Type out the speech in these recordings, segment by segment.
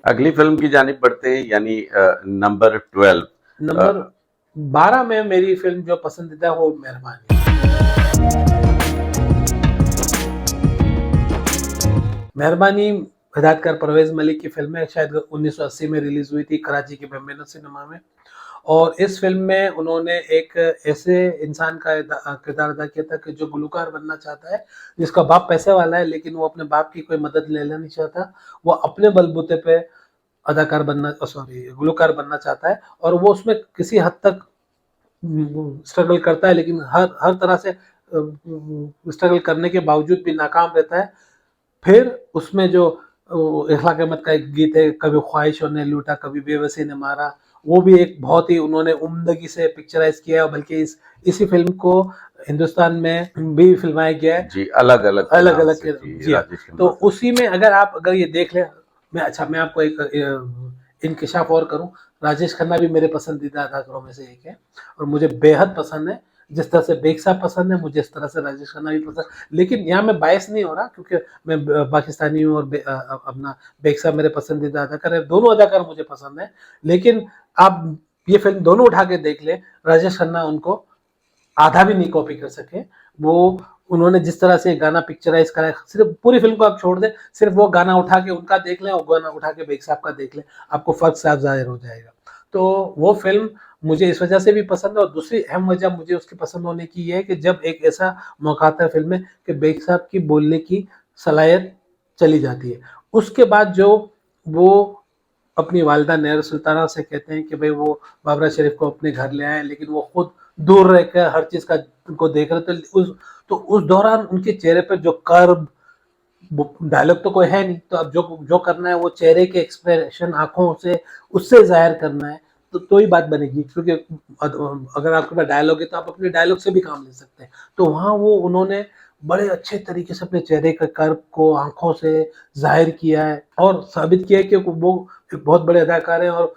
अगली फिल्म की जानिब बढ़ते हैं, यानी नंबर 12। नंबर 12 में मेरी फिल्म जो पसंदीदा है वो मेहरबानी। मेहरबानी हिदायतकार परवेज मलिक की फिल्म है, शायद 1980 में रिलीज हुई थी कराची के बेम्बेनो सिनेमा में। और इस फिल्म में उन्होंने एक ऐसे इंसान का किरदार अदा किया था कि जो गुलकार बनना चाहता है, जिसका बाप पैसे वाला है लेकिन वो अपने बाप की कोई मदद लेना नहीं चाहता। वो अपने बलबूते पे अदाकार बनना, सॉरी, गुलकार बनना चाहता है, और वो उसमें किसी हद तक स्ट्रगल करता है, लेकिन हर हर तरह से स्ट्रगल करने के बावजूद भी नाकाम रहता है। फिर उसमें जो इखलाक अहमद का एक गीत है, कभी ख्वाहिशों ने लूटा कभी बेबसी ने मारा, वो भी एक बहुत ही उन्होंने उम्दगी से पिक्चराइज किया है, बल्कि इसी फिल्म को हिंदुस्तान में भी फिल्माया गया है जी, अलग अलग अलग अलग। जी हाँ, राजेश तो खन्ना से। उसी में अगर ये देख ले, मैं आपको एक इंकिशाफ और करूं, राजेश खन्ना भी मेरे पसंदीदा अदाकारों में से एक है, और मुझे बेहद पसंद है। जिस तरह से बेग साहब पसंद है, मुझे इस तरह से राजेश खन्ना भी पसंद। लेकिन यहाँ मैं बायस नहीं हो रहा, क्योंकि मैं पाकिस्तानी हूँ, और अपना बेग साहब मेरे पसंदीदा अदाकार है, दोनों अदाकार मुझे पसंद है। लेकिन आप ये फिल्म दोनों उठा के देख ले, राजेश खन्ना उनको आधा भी नहीं कॉपी कर सके। वो उन्होंने जिस तरह से गाना पिक्चराइज करा है, सिर्फ पूरी फिल्म को आप छोड़ दें, सिर्फ वो गाना उठा के उनका देख लें और गाना उठा के बेग साहब का देख लें, आपको फर्क साफ जाहिर हो जाएगा। तो वो फिल्म मुझे इस वजह से भी पसंद है, और दूसरी अहम वजह मुझे उसकी पसंद होने की ये है कि जब एक ऐसा मौका आता है फिल्म में कि बेग साहब की बोलने की सलाहियत चली जाती है, उसके बाद जो वो अपनी वालिदा नेहर सुल्ताना से कहते हैं कि भाई वो बाबरा शरीफ को अपने घर ले आए, लेकिन वो खुद दूर रहकर हर चीज का को देख रहे थे। उस दौरान उनके चेहरे पर जो कर्व, डायलॉग तो कोई है नहीं, तो अब जो जो करना है वो चेहरे के एक्सप्रेशन, आंखों से उससे जाहिर करना है, तो ही बात बनेगी। क्योंकि अगर आपके पास डायलॉग है तो आप अपने डायलॉग से भी काम ले सकते हैं। तो वहाँ वो उन्होंने बड़े अच्छे तरीके से अपने चेहरे के कर्व को आंखों से जाहिर किया है, और साबित किया है कि वो एक बहुत बड़े अदाकार हैं, और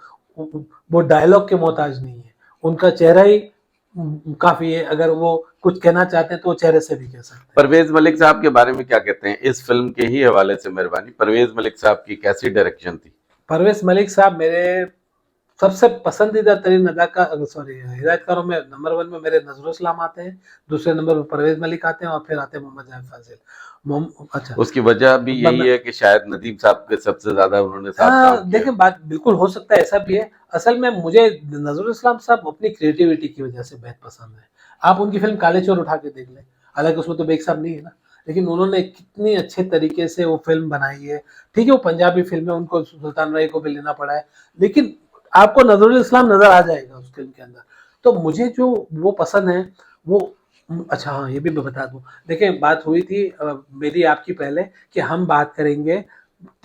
वो डायलॉग के मोहताज नहीं है। उनका चेहरा ही काफी है, अगर वो कुछ कहना चाहते हैं तो वो चेहरे से भी कह सकते हैं। परवेज मलिक साहब के बारे में क्या कहते हैं इस फिल्म के ही हवाले से? मेहरबानी, परवेज मलिक साहब की कैसी डायरेक्शन थी? परवेज मलिक साहब मेरे सबसे पसंदीदा तरीन अदाकार, सॉरी, हिदायतकारों में नंबर 1 में मेरे नजरुल इस्लाम आते हैं, दूसरे नंबर पर परवेज मलिक आते हैं, और फिर आते हैं मोहम्मद जावेद फाजिल। अच्छा, उसकी वजह भी यही है कि शायद नदीम साहब के सबसे ज्यादा उन्होंने साथ काम किया। देखें, बात बिल्कुल हो सकता है, ऐसा भी है। असल में मुझे नजरुल इस्लाम साहब अपनी क्रिएटिविटी की वजह से बेहद पसंद है। आप उनकी फिल्म काले चोर उठा के देख लें, हालांकि उसमें तो बेग साहब नहीं है ना, लेकिन उन्होंने कितनी अच्छे तरीके से वो फिल्म बनाई है। ठीक है, वो पंजाबी फिल्म है, उनको सुल्तान राय को भी लेना पड़ा है, लेकिन आपको नजरुल इस्लाम नजर आ जाएगा उस फिल्म के अंदर। तो मुझे जो वो पसंद है वो, अच्छा हाँ, ये भी मैं बता दूं, देखें, बात हुई थी मेरी आपकी पहले कि हम बात करेंगे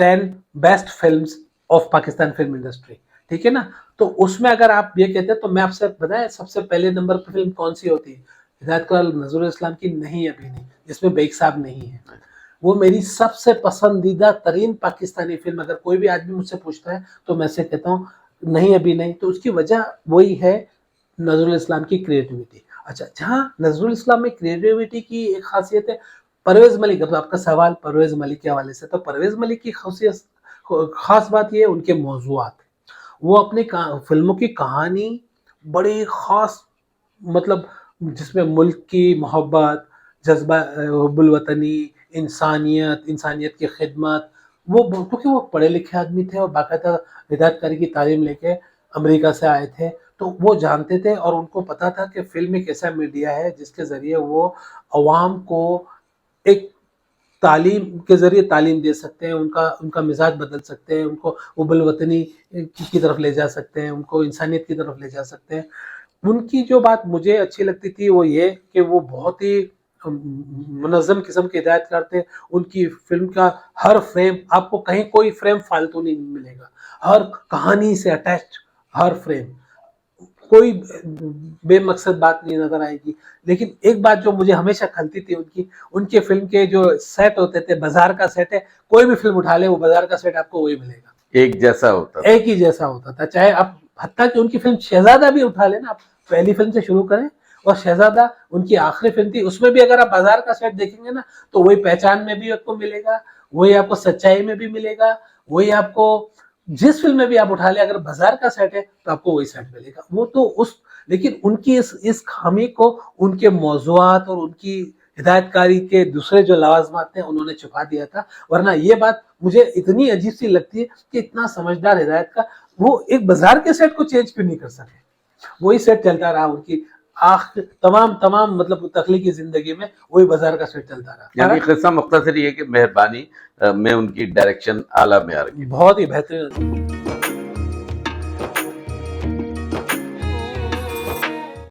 10 best films of Pakistan film industry, ठीक है ना। तो उसमें अगर आप ये कहते हैं तो मैं आपसे बताएं सबसे पहले नंबर पर फिल्म कौन सी होती है? हिदायतकार नजरुल इस्लाम की नहीं अभी नहीं, जिसमें बेग साहब नहीं है। वो मेरी सबसे पसंदीदा तरीन पाकिस्तानी फिल्म, अगर कोई भी आदमी मुझसे पूछता है तो मैं से कहता हूँ नहीं अभी नहीं। तो उसकी वजह वही है, नजरुल इस्लाम की क्रिएटिविटी। अच्छा, जहाँ नजरुल इस्लाम में क्रिएटिविटी की एक खासियत है, परवेज मलिक, अब आपका सवाल परवेज मलिक के हवाले से, तो परवेज मलिक की खासियत, खास बात यह है उनके मौजूआत। वो अपने फिल्मों की कहानी बड़ी खास, मतलब जिसमें मुल्क की मोहब्बत, जज्बा हुब्बुल वतनी, इंसानियत, इंसानियत की खिदमत, वो क्योंकि वो पढ़े लिखे आदमी थे और बाकायदा हिदायतकारी की तालीम लेके अमेरिका से आए थे, तो वो जानते थे और उनको पता था कि फिल्म एक ऐसा मीडिया है जिसके ज़रिए वो अवाम को एक तालीम के ज़रिए तालीम दे सकते हैं, उनका उनका मिजाज बदल सकते हैं, उनको हुब्बुल वतनी की तरफ ले जा सकते हैं, उनको इंसानियत की तरफ ले जा सकते हैं। उनकी जो बात मुझे अच्छी लगती थी वो ये कि वो बहुत ही मुनज़्ज़म किस्म के हिदायतकार थे। उनकी फ़िल्म का हर फ्रेम, आपको कहीं कोई फ्रेम फालतू नहीं मिलेगा, हर कहानी से अटैच्ड हर फ्रेम, कोई बेमकसद बात नहीं नजर आएगी। लेकिन एक बात जो मुझे हमेशा खलती थी उनकी, उनके फिल्म के जो सेट होते थे, बाजार का सेट है, कोई भी फिल्म उठा ले वो बाजार का सेट आपको वही मिलेगा, एक जैसा होता था। एक ही जैसा होता था। चाहे आप हत्ता कि उनकी फिल्म शहजादा भी उठा लेना, आप पहली फिल्म से शुरू करें, और शहजादा उनकी आखिरी फिल्म थी, उसमें भी अगर आप बाजार का सेट देखेंगे ना, तो वही पहचान में भी आपको मिलेगा, वही आपको सच्चाई में भी मिलेगा, वही आपको जिस फिल्म में भी आप उठा ले, अगर बाजार का सेट है तो आपको वही सेट मिलेगा। वो तो उस, लेकिन उनकी इस खामी को उनके मौज़ूआत और उनकी हिदायतकारी के दूसरे जो लवाजमात थे उन्होंने छुपा दिया था। वरना ये बात मुझे इतनी अजीब सी लगती है कि इतना समझदार हिदायतकार वो एक बाजार के सेट को चेंज क्यों नहीं कर सके। वही सेट चलता रहा उनकी तमाम मतलब तख्लीकी जिंदगी में, वही बाजार का सेट चलता रहा। यानी किस्सा मुख्तसर ये कि मेहरबानी में उनकी डायरेक्शन आला मेयार की। बहुत ही बेहतरीन।